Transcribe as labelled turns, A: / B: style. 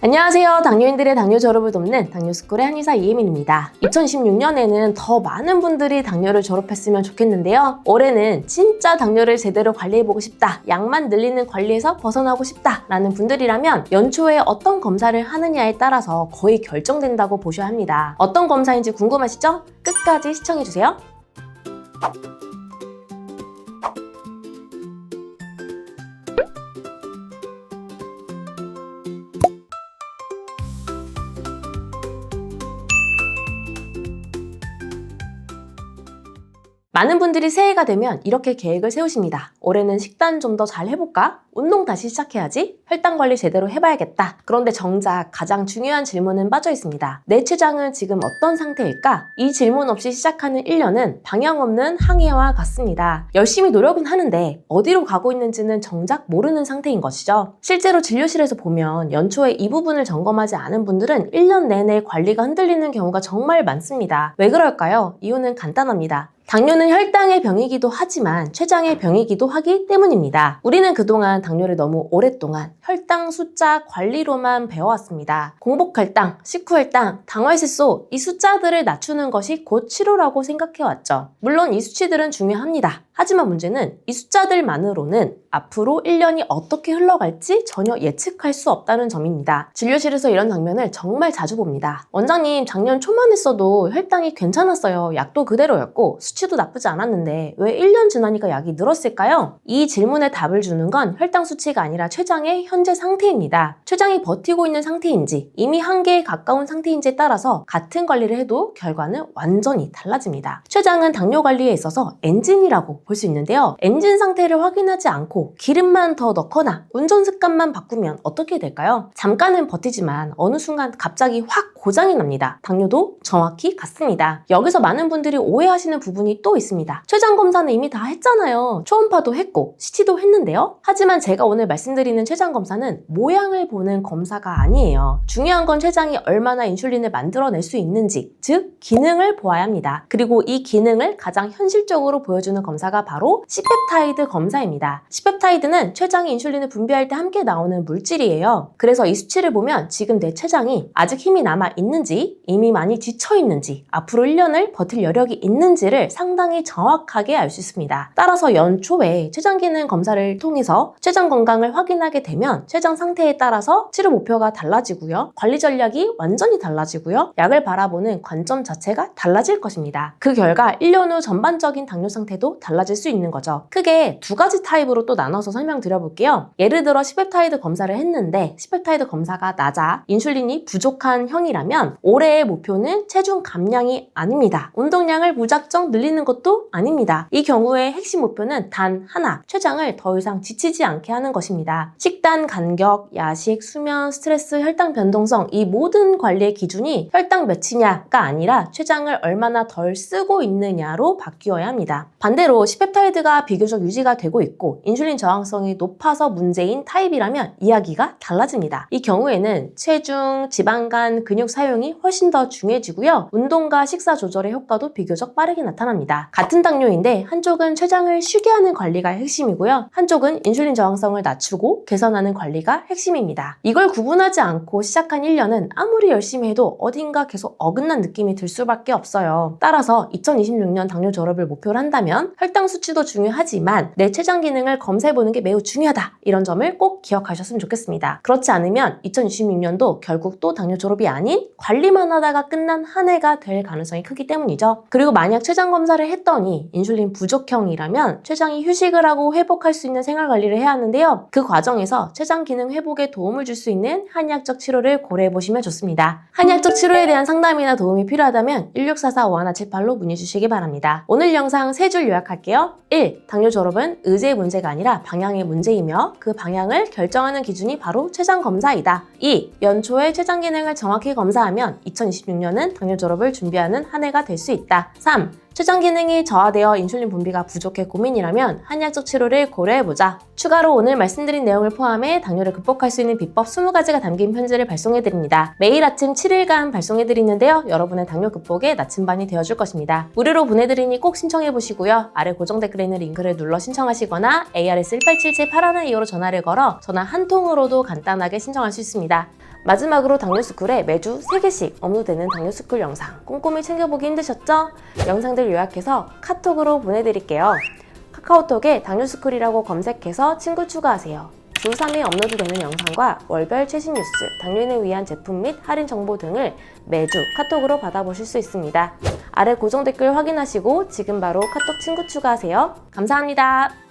A: 안녕하세요. 당뇨인들의 당뇨 졸업을 돕는 당뇨스쿨의 한의사 이혜민입니다. 2016년에는 더 많은 분들이 당뇨를 졸업했으면 좋겠는데요. 올해는 진짜 당뇨를 제대로 관리해보고 싶다, 약만 늘리는 관리에서 벗어나고 싶다 라는 분들이라면 연초에 어떤 검사를 하느냐에 따라서 거의 결정된다고 보셔야 합니다. 어떤 검사인지 궁금하시죠? 끝까지 시청해주세요. 많은 분들이 새해가 되면 이렇게 계획을 세우십니다. 올해는 식단 좀 더 잘 해볼까? 운동 다시 시작해야지? 혈당 관리 제대로 해봐야겠다. 그런데 정작 가장 중요한 질문은 빠져 있습니다. 내 췌장은 지금 어떤 상태일까? 이 질문 없이 시작하는 1년은 방향 없는 항해와 같습니다. 열심히 노력은 하는데 어디로 가고 있는지는 정작 모르는 상태인 것이죠. 실제로 진료실에서 보면 연초에 이 부분을 점검하지 않은 분들은 1년 내내 관리가 흔들리는 경우가 정말 많습니다. 왜 그럴까요? 이유는 간단합니다. 당뇨는 혈당의 병이기도 하지만 췌장의 병이기도 하기 때문입니다. 우리는 그동안 당뇨를 너무 오랫동안 혈당 숫자 관리로만 배워왔습니다. 공복혈당, 식후혈당, 당화혈색소 이 숫자들을 낮추는 것이 곧 치료라고 생각해왔죠. 물론 이 수치들은 중요합니다. 하지만 문제는 이 숫자들만으로는 앞으로 1년이 어떻게 흘러갈지 전혀 예측할 수 없다는 점입니다. 진료실에서 이런 장면을 정말 자주 봅니다. 원장님, 작년 초만 했어도 혈당이 괜찮았어요. 약도 그대로였고 수치도 나쁘지 않았는데 왜 1년 지나니까 약이 늘었을까요? 이 질문에 답을 주는 건 혈당 수치가 아니라 췌장의 현재 상태입니다. 췌장이 버티고 있는 상태인지 이미 한계에 가까운 상태인지에 따라서 같은 관리를 해도 결과는 완전히 달라집니다. 췌장은 당뇨 관리에 있어서 엔진이라고 볼 수 있는데요. 엔진 상태를 확인하지 않고 기름만 더 넣거나 운전 습관만 바꾸면 어떻게 될까요? 잠깐은 버티지만 어느 순간 갑자기 확 고장이 납니다. 당뇨도 정확히 같습니다. 여기서 많은 분들이 오해하시는 부분이 또 있습니다. 췌장 검사는 이미 다 했잖아요. 초음파도 했고 CT도 했는데요. 하지만 제가 오늘 말씀드리는 췌장 검사는 모양을 보는 검사가 아니에요. 중요한 건 췌장이 얼마나 인슐린을 만들어낼 수 있는지, 즉 기능을 보아야 합니다. 그리고 이 기능을 가장 현실적으로 보여주는 검사가 바로 C펩타이드 검사입니다. C펩타이드는 췌장이 인슐린을 분비할 때 함께 나오는 물질이에요. 그래서 이 수치를 보면 지금 내 췌장이 아직 힘이 남아 있는지, 이미 많이 지쳐 있는지, 앞으로 1년을 버틸 여력이 있는지를 상당히 정확하게 알 수 있습니다. 따라서 연초에 췌장 기능 검사를 통해서 췌장 건강을 확인하게 되면 췌장 상태에 따라서 치료 목표가 달라지고요. 관리 전략이 완전히 달라지고요. 약을 바라보는 관점 자체가 달라질 것입니다. 그 결과 1년 후 전반적인 당뇨 상태도 달라질 수 있는 거죠. 크게 두 가지 타입으로 또 나눠서 설명드려볼게요. 예를 들어 C펩타이드 검사를 했는데 C펩타이드 검사가 낮아 인슐린이 부족한 형이라면 올해의 목표는 체중 감량이 아닙니다. 운동량을 무작정 늘리는 것도 아닙니다. 이 경우에 핵심 목표는 단 하나, 췌장을 더 이상 지치지 않게 하는 것입니다. 식단 간격, 야식, 수면, 스트레스, 혈당 변동성 이 모든 관리의 기준이 혈당 몇이냐가 아니라 췌장을 얼마나 덜 쓰고 있느냐로 바뀌어야 합니다. 반대로 C펩타이드가 비교적 유지가 되고 있고 인슐린 저항성이 높아서 문제인 타입이라면 이야기가 달라집니다. 이 경우에는 체중, 지방간, 근육 사용이 훨씬 더 중요해지고요. 운동과 식사 조절의 효과도 비교적 빠르게 나타납니다. 같은 당뇨인데 한쪽은 췌장을 쉬게 하는 관리가 핵심이고요. 한쪽은 인슐린 저항성을 낮추고 개선하는 관리가 핵심입니다. 이걸 구분하지 않고 시작한 1년은 아무리 열심히 해도 어딘가 계속 어긋난 느낌이 들 수밖에 없어요. 따라서 2026년 당뇨 졸업을 목표로 한다면 혈당 수치도 중요하지만 내 췌장 기능을 검사해보는 게 매우 중요하다. 이런 점을 꼭 기억하셨으면 좋겠습니다. 그렇지 않으면 2026년도 결국 또 당뇨 졸업이 아닌 관리만 하다가 끝난 한 해가 될 가능성이 크기 때문이죠. 그리고 만약 췌장 검사를 했더니 인슐린 부족형이라면 췌장이 휴식을 하고 회복할 수 있는 생활 관리를 해야 하는데요. 그 과정에서 췌장 기능 회복에 도움을 줄 수 있는 한의학적 치료를 고려해보시면 좋습니다. 한의학적 치료에 대한 상담이나 도움이 필요하다면 1644-5178로 문의 주시기 바랍니다. 오늘 영상 3줄 요약할게요. 1. 당뇨 졸업은 의지의 문제가 아니라 방향의 문제이며 그 방향을 결정하는 기준이 바로 췌장 검사이다. 2. 연초에 췌장 기능을 정확히 검사하면 2026년은 당뇨 졸업을 준비하는 한 해가 될 수 있다. 3. 췌장 기능이 저하되어 인슐린 분비가 부족해 고민이라면 한의학적 치료를 고려해보자. 추가로 오늘 말씀드린 내용을 포함해 당뇨를 극복할 수 있는 비법 20가지가 담긴 편지를 발송해드립니다. 매일 아침 7일간 발송해드리는데요. 여러분의 당뇨 극복에 나침반이 되어줄 것입니다. 무료로 보내드리니 꼭 신청해보시고요. 아래 고정 댓글에 있는 링크를 눌러 신청하시거나 ARS 1877-8125로 전화를 걸어 전화 한 통으로도 간단하게 신청할 수 있습니다. 마지막으로 당뇨스쿨에 매주 3개씩 업로드되는 당뇨스쿨 영상 꼼꼼히 챙겨보기 힘드셨죠? 영상들 요약해서 카톡으로 보내드릴게요. 카카오톡에 당뇨스쿨이라고 검색해서 친구 추가하세요. 주 3회 업로드되는 영상과 월별 최신 뉴스, 당뇨인을 위한 제품 및 할인 정보 등을 매주 카톡으로 받아보실 수 있습니다. 아래 고정 댓글 확인하시고 지금 바로 카톡 친구 추가하세요. 감사합니다.